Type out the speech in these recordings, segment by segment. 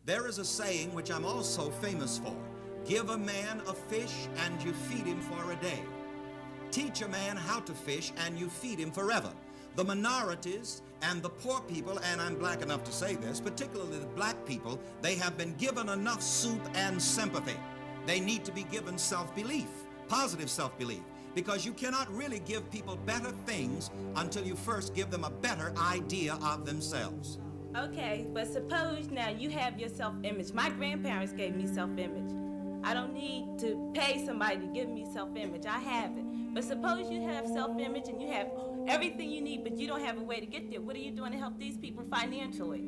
There is a saying which I'm also famous for. Give a man a fish and you feed him for a day. Teach a man how to fish and you feed him forever. The minorities and the poor people, and I'm black enough to say this, particularly the black people, they have been given enough soup and sympathy. They need to be given self-belief, positive self-belief, because you cannot really give people better things until you first give them a better idea of themselves. Okay, but suppose now you have your self-image. My grandparents gave me self-image. I don't need to pay somebody to give me self-image. I have it. But suppose you have self-image and you have everything you need, but you don't have a way to get there. What are you doing to help these people financially?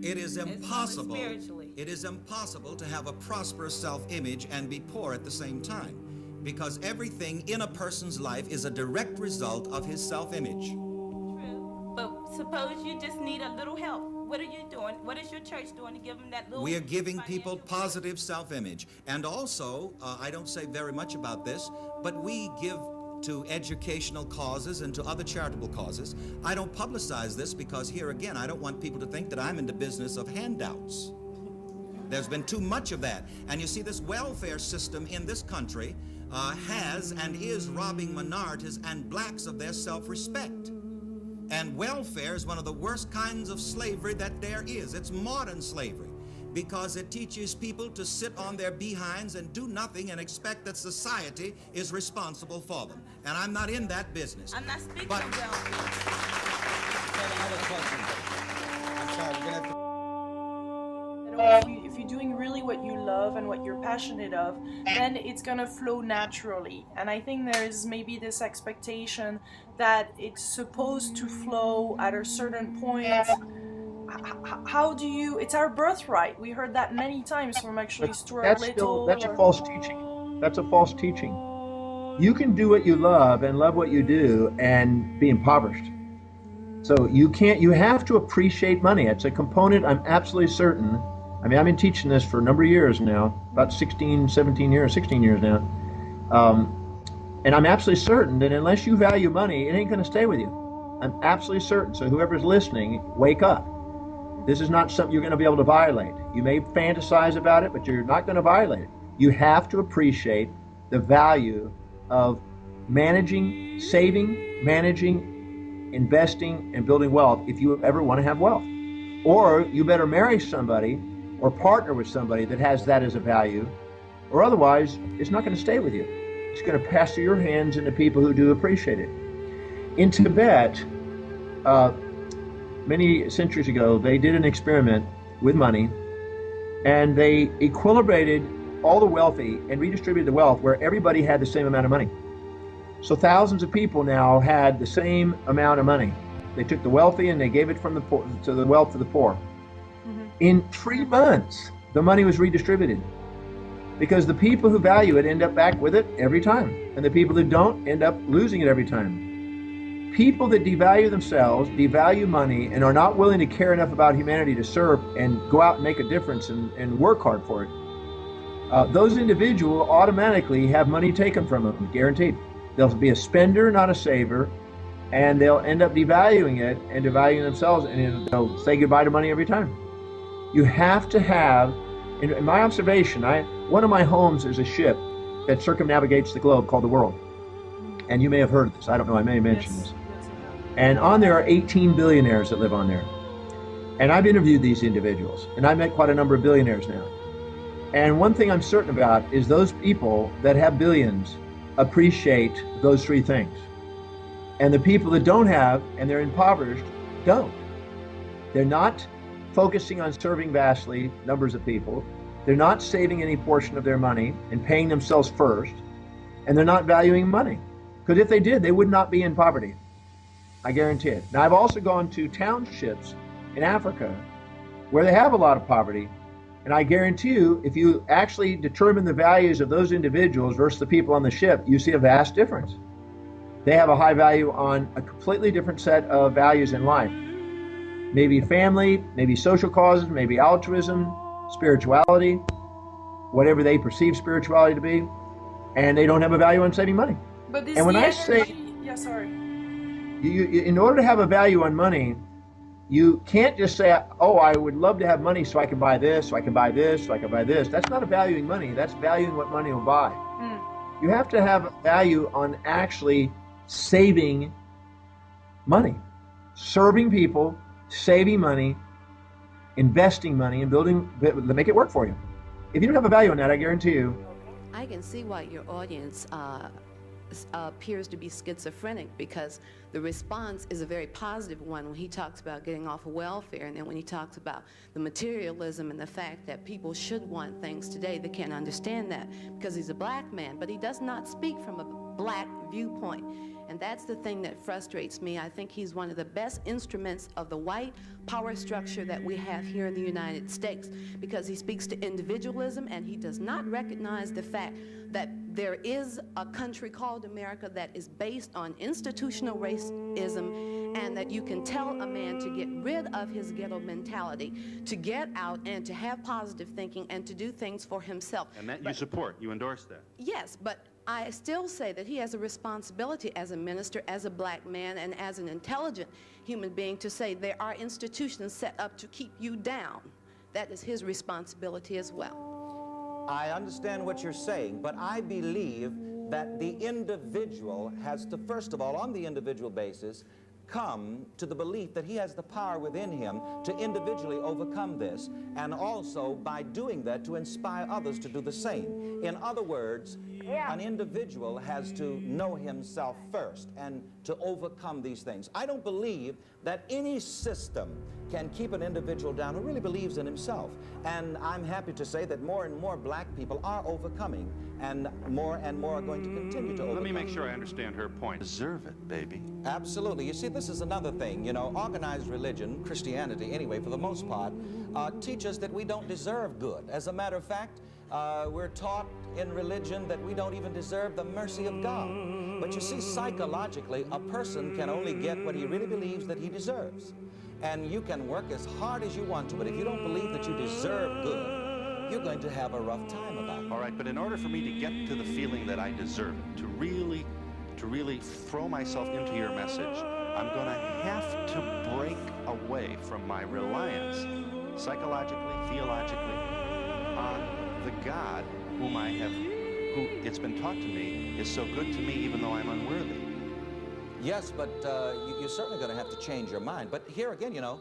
It is impossible. Spiritually. It is impossible to have a prosperous self-image and be poor at the same time, because everything in a person's life is a direct result of his self-image. True. But suppose you just need a little help. What are you doing? What is your church doing to give them that little? We are giving people positive self-image. And also, I don't say very much about this, but we give to educational causes and to other charitable causes. I don't publicize this because here again, I don't want people to think that I'm in the business of handouts. There's been too much of that. And you see, this welfare system in this country has and is robbing minorities and blacks of their self-respect. And welfare is one of the worst kinds of slavery that there is. It's modern slavery, because it teaches people to sit on their behinds and do nothing and expect that society is responsible for them. And I'm not in that business. I'm not speaking But- of welfare. I'm sorry, we're gonna have to... If you're doing really what you love and what you're passionate of, then it's gonna flow naturally. And I think there's maybe this expectation that it's supposed to flow at a certain point. How do you? It's our birthright. We heard that many times from actually Stuart Little. That's a false teaching. That's a false teaching. You can do what you love and love what you do and be impoverished. So you can't. You have to appreciate money. It's a component. I'm absolutely certain. I mean, I've been teaching this for a number of years now, about 16 years now. And I'm absolutely certain that unless you value money, it ain't going to stay with you. I'm absolutely certain. So whoever's listening, wake up. This is not something you're going to be able to violate. You may fantasize about it, but you're not going to violate it. You have to appreciate the value of managing, saving, managing, investing, and building wealth if you ever want to have wealth. Or you better marry somebody or partner with somebody that has that as a value, or otherwise it's not going to stay with you. It's going to pass through your hands into people who do appreciate it. In Tibet, many centuries ago, they did an experiment with money, and they equilibrated all the wealthy and redistributed the wealth where everybody had the same amount of money. So thousands of people now had the same amount of money. They took the wealthy and they gave it from the poor to the wealth of the poor. In 3 months, the money was redistributed, because the people who value it end up back with it every time, and the people who don't end up losing it every time. People that devalue themselves, devalue money, and are not willing to care enough about humanity to serve and go out and make a difference and work hard for it, those individuals automatically have money taken from them, guaranteed. They'll be a spender, not a saver, and they'll end up devaluing it and devaluing themselves, and they'll say goodbye to money every time. You have to have, in my observation, one of my homes is a ship that circumnavigates the globe called the world. And you may have heard of this. I don't know, I may have mentioned this. And on there are 18 billionaires that live on there. And I've interviewed these individuals, and I've met quite a number of billionaires now. And one thing I'm certain about is those people that have billions appreciate those 3 things. And the people that don't have, and they're impoverished, don't. They're not focusing on serving vastly numbers of people. They're not saving any portion of their money and paying themselves first. And they're not valuing money. Because if they did, they would not be in poverty. I guarantee it. Now, I've also gone to townships in Africa where they have a lot of poverty. And I guarantee you, if you actually determine the values of those individuals versus the people on the ship, you see a vast difference. They have a high value on a completely different set of values in life. Maybe family, maybe social causes, maybe altruism, spirituality, whatever they perceive spirituality to be, and they don't have a value on saving money. But and when I say, yeah, sorry. in order to have a value on money, You can't just say, oh, I would love to have money so I can buy this, so I can buy this, so I can buy this. That's not valuing money. That's valuing what money will buy. You have to have a value on actually saving money, serving people, saving money, investing money, and building to make it work for you. If you don't have a value on that, I guarantee you. I can see why your audience appears to be schizophrenic, because the response is a very positive one when he talks about getting off of welfare, and then when he talks about the materialism and the fact that people should want things today, they can't understand that because he's a black man, but he does not speak from a black viewpoint. And that's the thing that frustrates me. I think he's one of the best instruments of the white power structure that we have here in the United States, because he speaks to individualism and he does not recognize the fact that there is a country called America that is based on institutional racism, and that you can tell a man to get rid of his ghetto mentality, to get out and to have positive thinking and to do things for himself. And that you support, you endorse that? Yes, but I still say that he has a responsibility as a minister, as a black man, and as an intelligent human being to say there are institutions set up to keep you down. That is his responsibility as well. I understand what you're saying, but I believe that the individual has to, first of all, on the individual basis, come to the belief that he has the power within him to individually overcome this, and also by doing that to inspire others to do the same. In other words, an individual has to know himself first and to overcome these things. I don't believe that any system can keep an individual down who really believes in himself. And I'm happy to say that more and more black people are overcoming, and more are going to continue to overcome. Let me make sure I understand her point. Deserve it, baby. Absolutely. You see, this is another thing. You know, organized religion, Christianity anyway, for the most part, teaches that we don't deserve good. As a matter of fact, we're taught in religion that we don't even deserve the mercy of God. But you see, psychologically, a person can only get what he really believes that he deserves. And you can work as hard as you want to, but if you don't believe that you deserve good, you're going to have a rough time about it. All right, but in order for me to get to the feeling that I deserve it, to really throw myself into your message, I'm going to have to break away from my reliance, psychologically, theologically, on the God whom who it's been taught to me is so good to me even though I'm unworthy. Yes, but you're certainly going to have to change your mind. But here again, you know,